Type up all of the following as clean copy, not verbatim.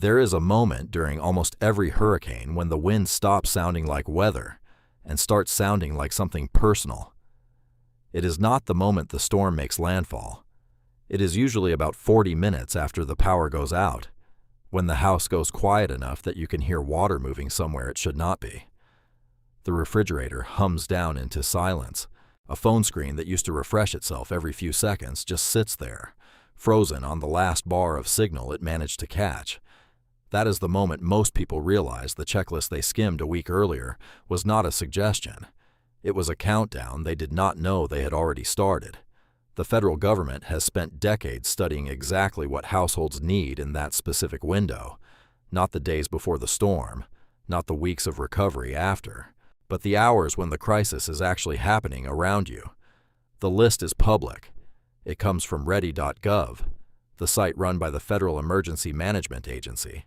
There is a moment during almost every hurricane when the wind stops sounding like weather and starts sounding like something personal. It is not the moment the storm makes landfall. It is usually about 40 minutes after the power goes out, when the house goes quiet enough that you can hear water moving somewhere it should not be. The refrigerator hums down into silence. A phone screen that used to refresh itself every few seconds just sits there, frozen on the last bar of signal it managed to catch. That is the moment most people realize the checklist they skimmed a week earlier was not a suggestion. It was a countdown they did not know they had already started. The federal government has spent decades studying exactly what households need in that specific window, not the days before the storm, not the weeks of recovery after, but the hours when the crisis is actually happening around you. The list is public. It comes from Ready.gov, the site run by the Federal Emergency Management Agency,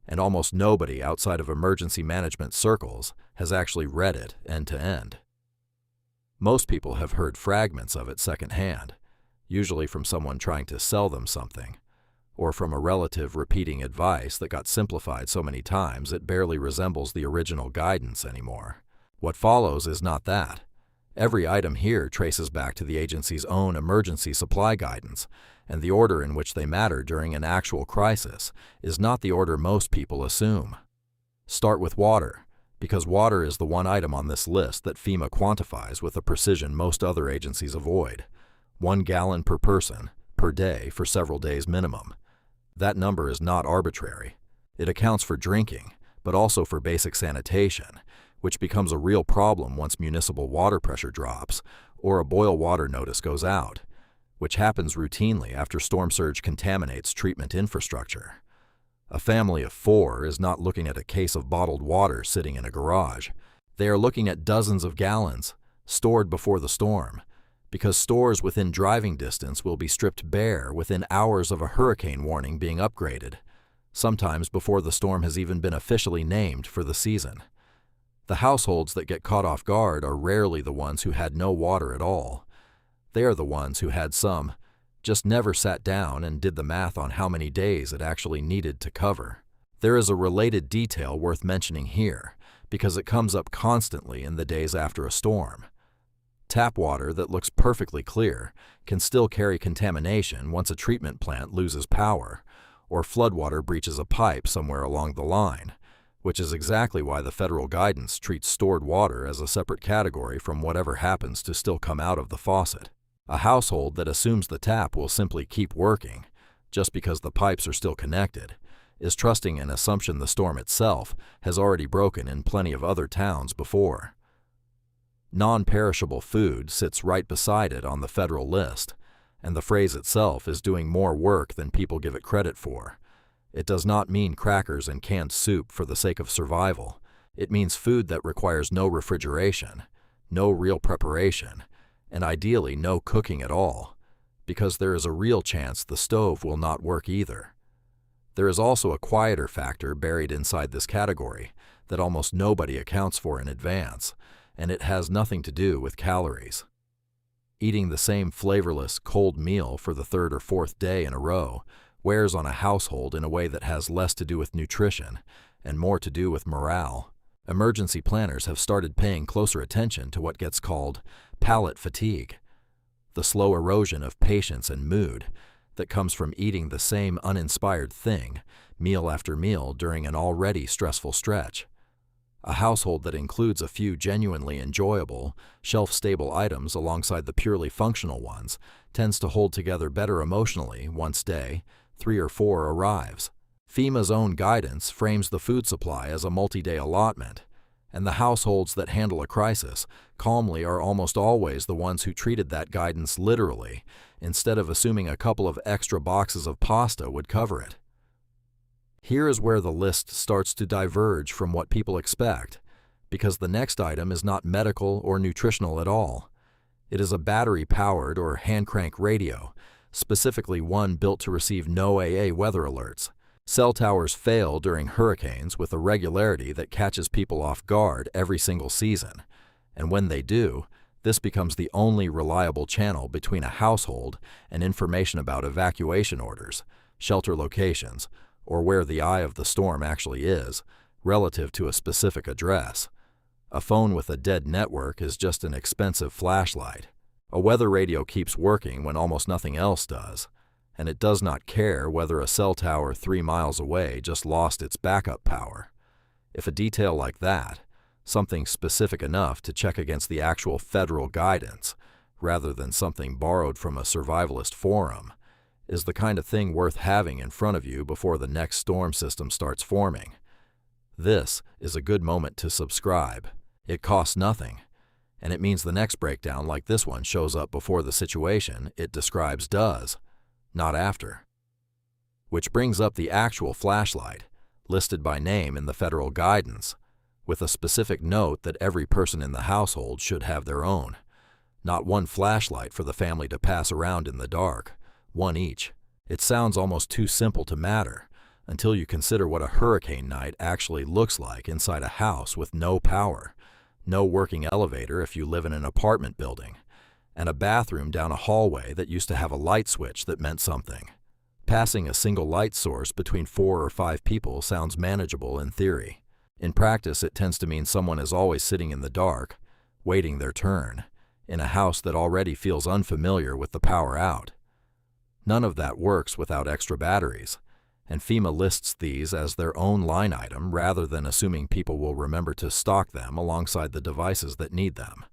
and almost nobody outside of emergency management circles has actually read it end to end. Most people have heard fragments of it secondhand, usually from someone trying to sell them something, or from a relative repeating advice that got simplified so many times it barely resembles the original guidance anymore. What follows is not that. Every item here traces back to the agency's own emergency supply guidance, and the order in which they matter during an actual crisis is not the order most people assume. Start with water, because water is the one item on this list that FEMA quantifies with a precision most other agencies avoid. 1 gallon per person, per day for several days minimum. That number is not arbitrary. It accounts for drinking, but also for basic sanitation, which becomes a real problem once municipal water pressure drops or a boil water notice goes out, which happens routinely after storm surge contaminates treatment infrastructure. A family of 4 is not looking at a case of bottled water sitting in a garage. They are looking at dozens of gallons, stored before the storm, because stores within driving distance will be stripped bare within hours of a hurricane warning being upgraded, sometimes before the storm has even been officially named for the season. The households that get caught off guard are rarely the ones who had no water at all. They are the ones who had some, just never sat down and did the math on how many days it actually needed to cover. There is a related detail worth mentioning here, because it comes up constantly in the days after a storm. Tap water that looks perfectly clear can still carry contamination once a treatment plant loses power, or floodwater breaches a pipe somewhere along the line, which is exactly why the federal guidance treats stored water as a separate category from whatever happens to still come out of the faucet. A household that assumes the tap will simply keep working, just because the pipes are still connected, is trusting an assumption the storm itself has already broken in plenty of other towns before. Non-perishable food sits right beside it on the federal list, and the phrase itself is doing more work than people give it credit for. It does not mean crackers and canned soup for the sake of survival. It means food that requires no refrigeration, no real preparation, and ideally no cooking at all, because there is a real chance the stove will not work either. There is also a quieter factor buried inside this category that almost nobody accounts for in advance, and it has nothing to do with calories. Eating the same flavorless, cold meal for the 3rd or 4th day in a row wears on a household in a way that has less to do with nutrition and more to do with morale. Emergency planners have started paying closer attention to what gets called palate fatigue, the slow erosion of patience and mood that comes from eating the same uninspired thing meal after meal during an already stressful stretch. A household that includes a few genuinely enjoyable, shelf-stable items alongside the purely functional ones tends to hold together better emotionally once day 3 or 4 arrives. FEMA's own guidance frames the food supply as a multi-day allotment, and the households that handle a crisis calmly are almost always the ones who treated that guidance literally, instead of assuming a couple of extra boxes of pasta would cover it. Here is where the list starts to diverge from what people expect, because the next item is not medical or nutritional at all. It is a battery-powered or hand-crank radio, specifically one built to receive no AA weather alerts. Cell towers fail during hurricanes with a regularity that catches people off guard every single season, and when they do, this becomes the only reliable channel between a household and information about evacuation orders, shelter locations, or where the eye of the storm actually is, relative to a specific address. A phone with a dead network is just an expensive flashlight. A weather radio keeps working when almost nothing else does, and it does not care whether a cell tower 3 miles away just lost its backup power. If a detail like that, something specific enough to check against the actual federal guidance, rather than something borrowed from a survivalist forum, is the kind of thing worth having in front of you before the next storm system starts forming, this is a good moment to subscribe. It costs nothing, and it means the next breakdown like this one shows up before the situation it describes does, not after. Which brings up the actual flashlight, listed by name in the federal guidance, with a specific note that every person in the household should have their own. Not one flashlight for the family to pass around in the dark, one each. It sounds almost too simple to matter, until you consider what a hurricane night actually looks like inside a house with no power, no working elevator if you live in an apartment building, and a bathroom down a hallway that used to have a light switch that meant something. Passing a single light source between 4 or 5 people sounds manageable in theory. In practice, it tends to mean someone is always sitting in the dark, waiting their turn, in a house that already feels unfamiliar with the power out. None of that works without extra batteries, and FEMA lists these as their own line item rather than assuming people will remember to stock them alongside the devices that need them.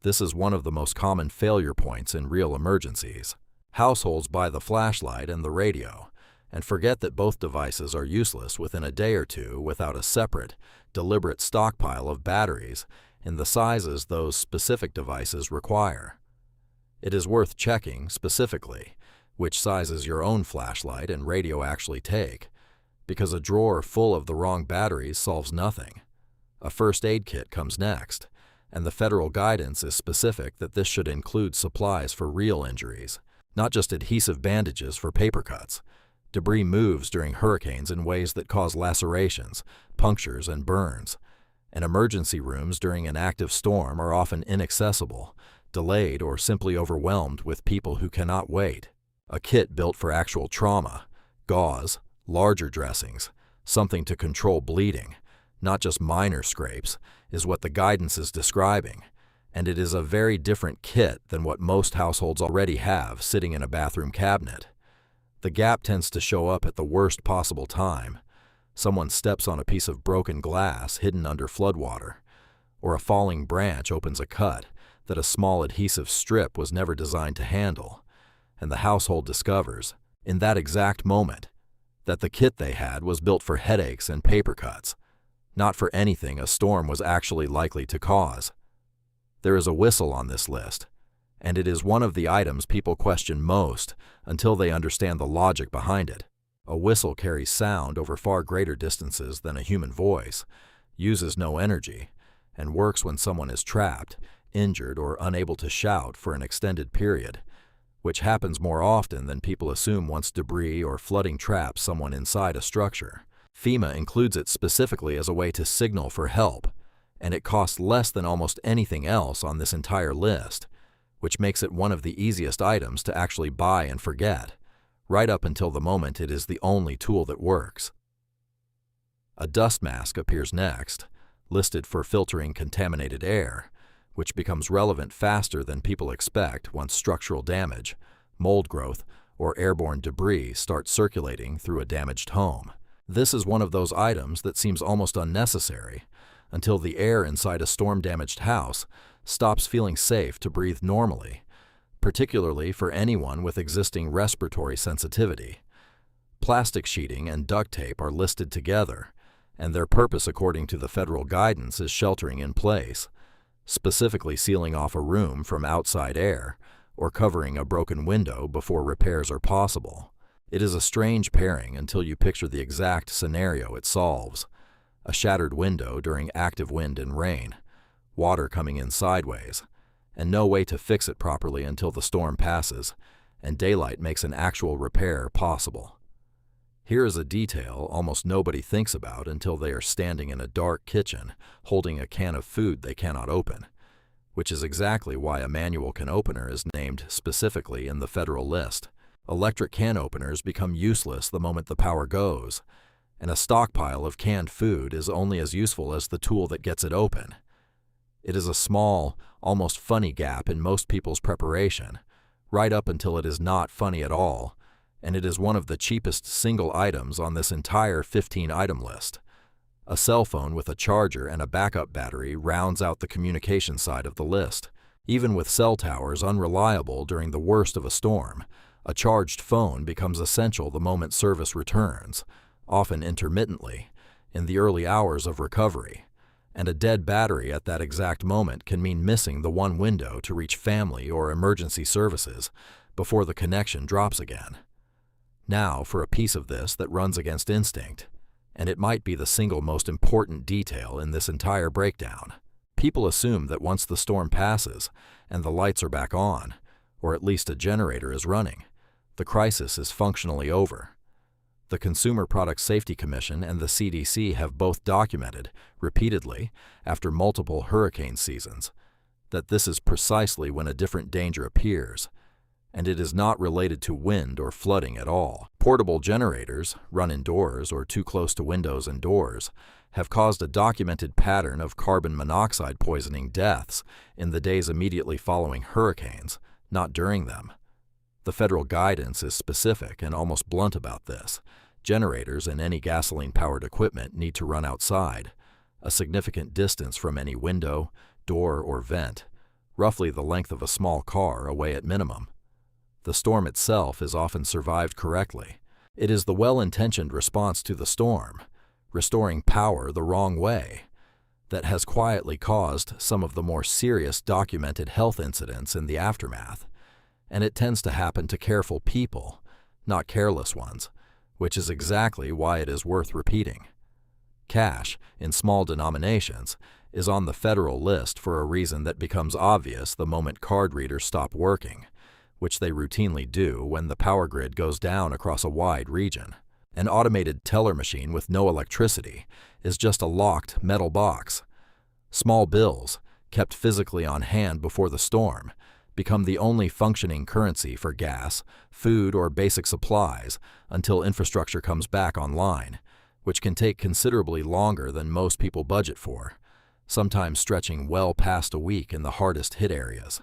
This is one of the most common failure points in real emergencies. Households buy the flashlight and the radio, and forget that both devices are useless within a day or two without a separate, deliberate stockpile of batteries in the sizes those specific devices require. It is worth checking, specifically, which sizes your own flashlight and radio actually take, because a drawer full of the wrong batteries solves nothing. A first aid kit comes next, and the federal guidance is specific that this should include supplies for real injuries, not just adhesive bandages for paper cuts. Debris moves during hurricanes in ways that cause lacerations, punctures, and burns, and emergency rooms during an active storm are often inaccessible, delayed, or simply overwhelmed with people who cannot wait. A kit built for actual trauma, gauze, larger dressings, something to control bleeding, not just minor scrapes, is what the guidance is describing, and it is a very different kit than what most households already have sitting in a bathroom cabinet. The gap tends to show up at the worst possible time. Someone steps on a piece of broken glass hidden under floodwater, or a falling branch opens a cut that a small adhesive strip was never designed to handle, and the household discovers, in that exact moment, that the kit they had was built for headaches and paper cuts, not for anything a storm was actually likely to cause. There is a whistle on this list, and it is one of the items people question most until they understand the logic behind it. A whistle carries sound over far greater distances than a human voice, uses no energy, and works when someone is trapped, injured, or unable to shout for an extended period, which happens more often than people assume once debris or flooding traps someone inside a structure. FEMA includes it specifically as a way to signal for help, and it costs less than almost anything else on this entire list, which makes it one of the easiest items to actually buy and forget, right up until the moment it is the only tool that works. A dust mask appears next, listed for filtering contaminated air, which becomes relevant faster than people expect once structural damage, mold growth, or airborne debris start circulating through a damaged home. This is one of those items that seems almost unnecessary until the air inside a storm-damaged house stops feeling safe to breathe normally, particularly for anyone with existing respiratory sensitivity. Plastic sheeting and duct tape are listed together, and their purpose according to the federal guidance is sheltering in place, specifically sealing off a room from outside air or covering a broken window before repairs are possible. It is a strange pairing until you picture the exact scenario it solves: a shattered window during active wind and rain, water coming in sideways, and no way to fix it properly until the storm passes and daylight makes an actual repair possible. Here is a detail almost nobody thinks about until they are standing in a dark kitchen holding a can of food they cannot open, which is exactly why a manual can opener is named specifically in the federal list. Electric can openers become useless the moment the power goes, and a stockpile of canned food is only as useful as the tool that gets it open. It is a small, almost funny gap in most people's preparation, right up until it is not funny at all, and it is one of the cheapest single items on this entire 15-item list. A cell phone with a charger and a backup battery rounds out the communication side of the list. Even with cell towers unreliable during the worst of a storm, a charged phone becomes essential the moment service returns, often intermittently, in the early hours of recovery, and a dead battery at that exact moment can mean missing the one window to reach family or emergency services before the connection drops again. Now for a piece of this that runs against instinct, and it might be the single most important detail in this entire breakdown. People assume that once the storm passes and the lights are back on, or at least a generator is running, the crisis is functionally over. The Consumer Product Safety Commission and the CDC have both documented, repeatedly, after multiple hurricane seasons, that this is precisely when a different danger appears, and it is not related to wind or flooding at all. Portable generators, run indoors or too close to windows and doors, have caused a documented pattern of carbon monoxide poisoning deaths in the days immediately following hurricanes, not during them. The federal guidance is specific and almost blunt about this. Generators and any gasoline-powered equipment need to run outside, a significant distance from any window, door, or vent, roughly the length of a small car away at minimum. The storm itself is often survived correctly. It is the well-intentioned response to the storm, restoring power the wrong way, that has quietly caused some of the more serious documented health incidents in the aftermath, and it tends to happen to careful people, not careless ones, which is exactly why it is worth repeating. Cash, in small denominations, is on the federal list for a reason that becomes obvious the moment card readers stop working, which they routinely do when the power grid goes down across a wide region. An automated teller machine with no electricity is just a locked metal box. Small bills, kept physically on hand before the storm, become the only functioning currency for gas, food, or basic supplies until infrastructure comes back online, which can take considerably longer than most people budget for, sometimes stretching well past a week in the hardest hit areas.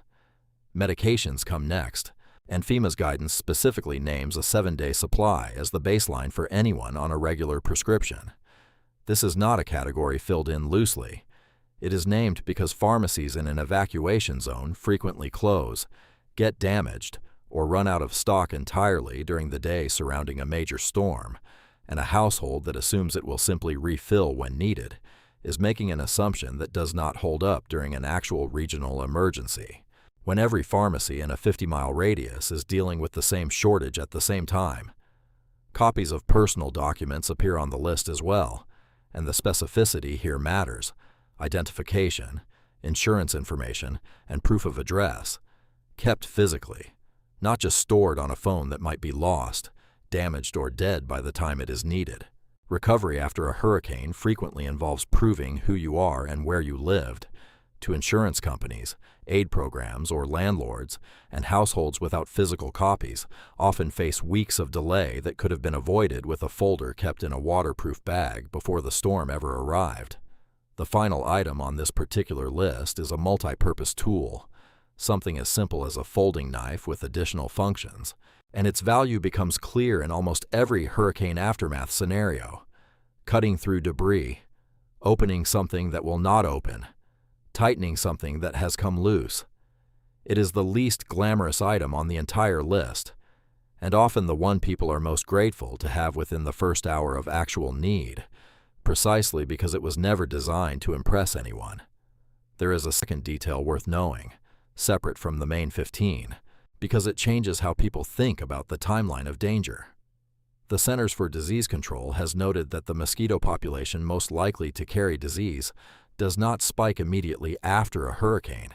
Medications come next, and FEMA's guidance specifically names a 7-day supply as the baseline for anyone on a regular prescription. This is not a category filled in loosely. It is named because pharmacies in an evacuation zone frequently close, get damaged, or run out of stock entirely during the day surrounding a major storm, and a household that assumes it will simply refill when needed is making an assumption that does not hold up during an actual regional emergency, when every pharmacy in a 50-mile radius is dealing with the same shortage at the same time. Copies of personal documents appear on the list as well, and the specificity here matters. Identification, insurance information, and proof of address, kept physically, not just stored on a phone that might be lost, damaged, or dead by the time it is needed. Recovery after a hurricane frequently involves proving who you are and where you lived to insurance companies, aid programs, or landlords, and households without physical copies often face weeks of delay that could have been avoided with a folder kept in a waterproof bag before the storm ever arrived. The final item on this particular list is a multi-purpose tool, something as simple as a folding knife with additional functions, and its value becomes clear in almost every hurricane aftermath scenario. Cutting through debris, opening something that will not open, tightening something that has come loose. It is the least glamorous item on the entire list, and often the one people are most grateful to have within the first hour of actual need, precisely because it was never designed to impress anyone. There is a second detail worth knowing, separate from the main 15, because it changes how people think about the timeline of danger. The Centers for Disease Control has noted that the mosquito population most likely to carry disease does not spike immediately after a hurricane.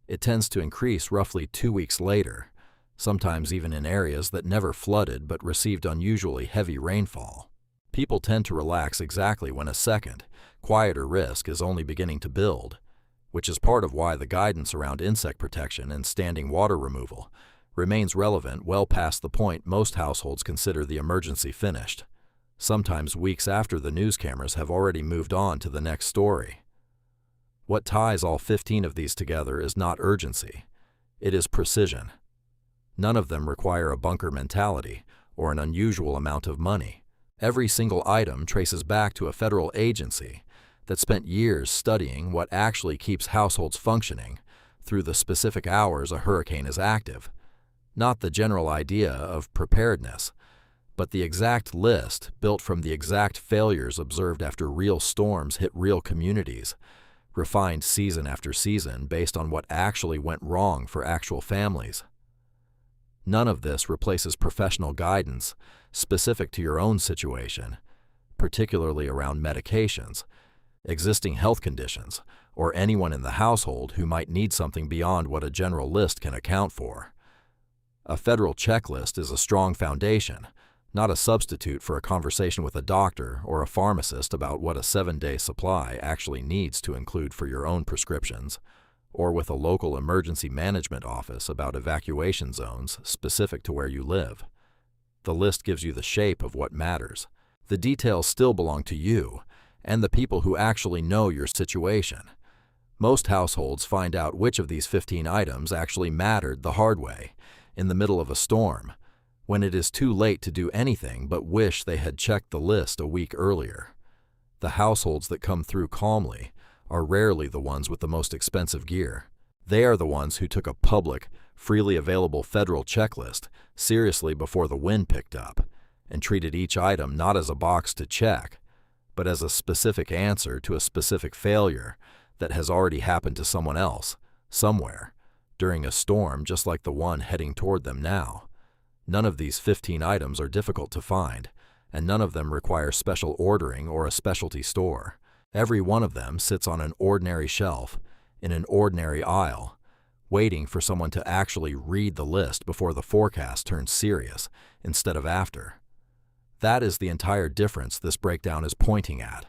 It tends to increase roughly 2 weeks later, sometimes even in areas that never flooded but received unusually heavy rainfall. People tend to relax exactly when a second, quieter risk is only beginning to build, which is part of why the guidance around insect protection and standing water removal remains relevant well past the point most households consider the emergency finished, sometimes weeks after the news cameras have already moved on to the next story. What ties all 15 of these together is not urgency, it is precision. None of them require a bunker mentality or an unusual amount of money. Every single item traces back to a federal agency that spent years studying what actually keeps households functioning through the specific hours a hurricane is active. Not the general idea of preparedness, but the exact list built from the exact failures observed after real storms hit real communities, refined season after season based on what actually went wrong for actual families. None of this replaces professional guidance specific to your own situation, particularly around medications, existing health conditions, or anyone in the household who might need something beyond what a general list can account for. A federal checklist is a strong foundation, not a substitute for a conversation with a doctor or a pharmacist about what a 7-day supply actually needs to include for your own prescriptions, or with a local emergency management office about evacuation zones specific to where you live. The list gives you the shape of what matters. The details still belong to you and the people who actually know your situation. Most households find out which of these 15 items actually mattered the hard way, in the middle of a storm, when it is too late to do anything but wish they had checked the list a week earlier. The households that come through calmly are rarely the ones with the most expensive gear. They are the ones who took a public, freely available federal checklist seriously before the wind picked up, and treated each item not as a box to check, but as a specific answer to a specific failure that has already happened to someone else, somewhere, during a storm just like the one heading toward them now. None of these 15 items are difficult to find, and none of them require special ordering or a specialty store. Every one of them sits on an ordinary shelf, in an ordinary aisle, waiting for someone to actually read the list before the forecast turns serious, instead of after. That is the entire difference this breakdown is pointing at.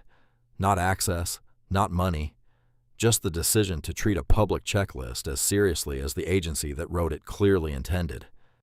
Not access, not money, just the decision to treat a public checklist as seriously as the agency that wrote it clearly intended.